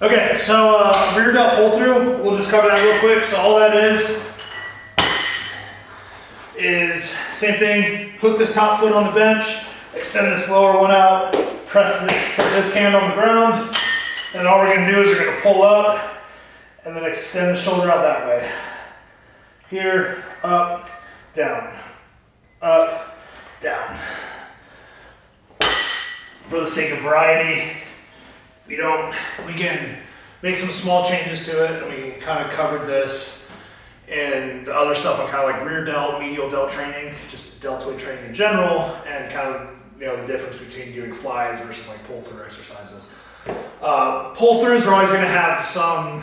Okay, so rear delt pull through, we'll just cover that real quick. So all that is same thing, hook this top foot on the bench, extend this lower one out, press put this hand on the ground, and all we're gonna do is we're gonna pull up and then extend the shoulder out that way. Here, up, down, up, down. For the sake of variety, we can make some small changes to it. We kind of covered this and the other stuff on kind of like rear delt, medial delt training, just deltoid training in general, and kind of the difference between doing flies versus like pull through exercises. Pull throughs are always going to have some,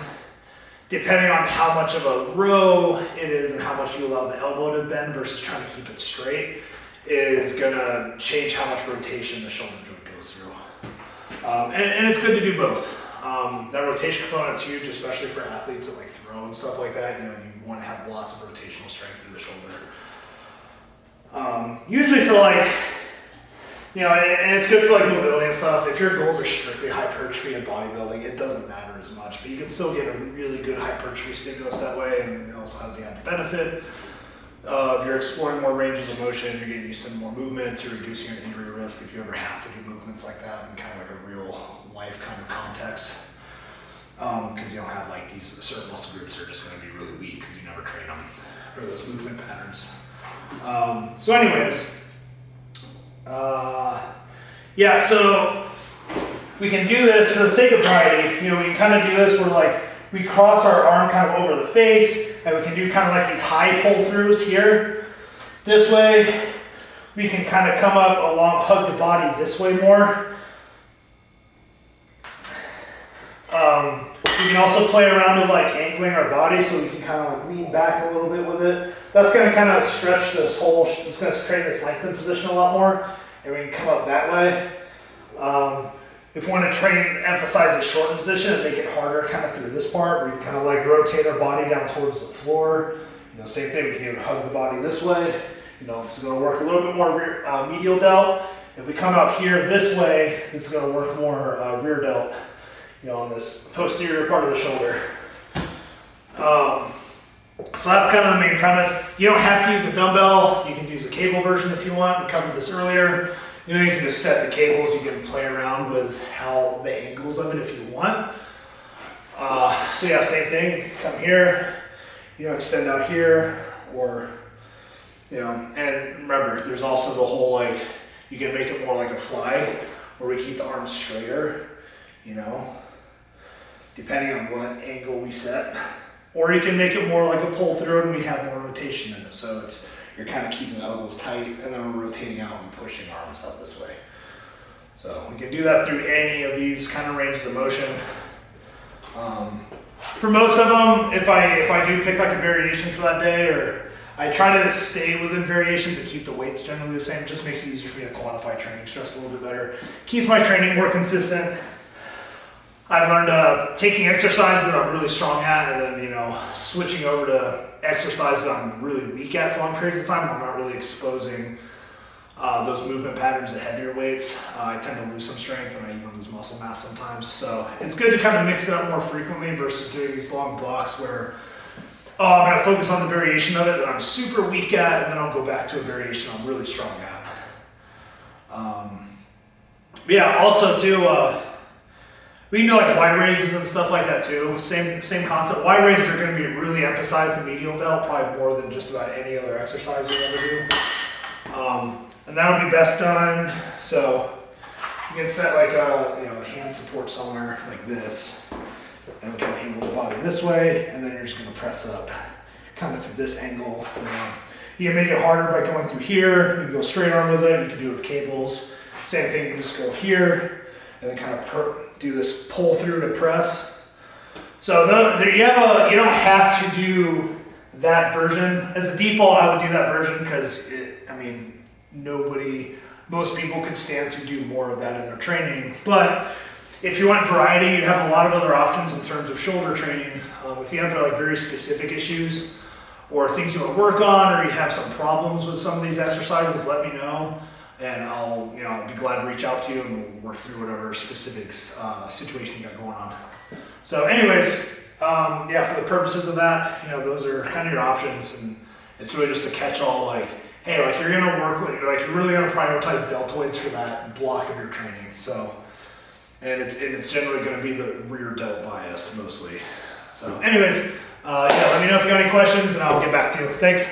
depending on how much of a row it is and how much you allow the elbow to bend versus trying to keep it straight, is going to change how much rotation the shoulder joint goes through. And it's good to do both. That rotation component's huge, especially for athletes that like throw and stuff like that. You want to have lots of rotational strength through the shoulder. Usually for like, and it's good for like mobility and stuff. If your goals are strictly hypertrophy and bodybuilding, it doesn't matter as much, but you can still get a really good hypertrophy stimulus that way, and it also has the added benefit of you're exploring more ranges of motion, you're getting used to more movements, you're reducing your injury risk if you ever have to do movements like that in kind of like a real life kind of context. Because you don't have like these certain muscle groups that are just going to be really weak because you never train them or those movement patterns. So anyways, yeah, so we can do this for the sake of variety. We can kind of do this where like we cross our arm kind of over the face, and we can do kind of like these high pull throughs here. This way, we can kind of come up along, hug the body this way more. We can also play around with like angling our body so we can kind of like lean back a little bit with it. That's going to kind of stretch this whole, it's going to train this lengthened position a lot more, and we can come up that way. If we want to emphasize the shortened position and make it harder kind of through this part, we can kind of like rotate our body down towards the floor. Same thing, we can either hug the body this way. This is going to work a little bit more medial delt. If we come out here this way, this is going to work more rear delt, on this posterior part of the shoulder. So that's kind of the main premise. You don't have to use a dumbbell. You can use a cable version if you want. We covered this earlier. You can just set the cables. You can play around with the angles of it if you want. So yeah, same thing. Come here, extend out here, or, and remember, there's also the whole, like, you can make it more like a fly, where we keep the arms straighter, depending on what angle we set. Or you can make it more like a pull through and we have more rotation in it. So you're kind of keeping the elbows tight and then we're rotating out and pushing arms out this way. So we can do that through any of these kind of ranges of motion. For most of them, if I do pick like a variation for that day, or I try to stay within variation to keep the weights generally the same, it just makes it easier for me to quantify training stress a little bit better. Keeps my training more consistent. I've learned taking exercises that I'm really strong at and then, switching over to exercises that I'm really weak at for long periods of time. I'm not really exposing those movement patterns to heavier weights. I tend to lose some strength and I even lose muscle mass sometimes. So it's good to kind of mix it up more frequently versus doing these long blocks where I'm going to focus on the variation of it that I'm super weak at, and then I'll go back to a variation I'm really strong at. Yeah, also too, we can do like Y raises and stuff like that too. Same concept. Y raises are going to be really emphasized in medial delt, probably more than just about any other exercise you'll ever do. And that'll be best done. So you can set like a hand support somewhere like this, and kind of angle the body this way, and then you're just going to press up, kind of through this angle. You can make it harder by going through here. You can go straight arm with it. You can do it with cables. Same thing. You just go here, and then kind of do this pull through to press. So you don't have to do that version. As a default, I would do that version because most people could stand to do more of that in their training. But if you want variety, you have a lot of other options in terms of shoulder training. If you have like very specific issues or things you want to work on, or you have some problems with some of these exercises, let me know. And I'll be glad to reach out to you and we'll work through whatever specific situation you got going on. So anyways, yeah, for the purposes of that, those are kind of your options, and it's really just a catch-all, like, hey, like, you're gonna work, like you're really gonna prioritize deltoids for that block of your training. So, and it's generally gonna be the rear delt bias mostly. So anyways, yeah, let me know if you got any questions and I'll get back to you. Thanks.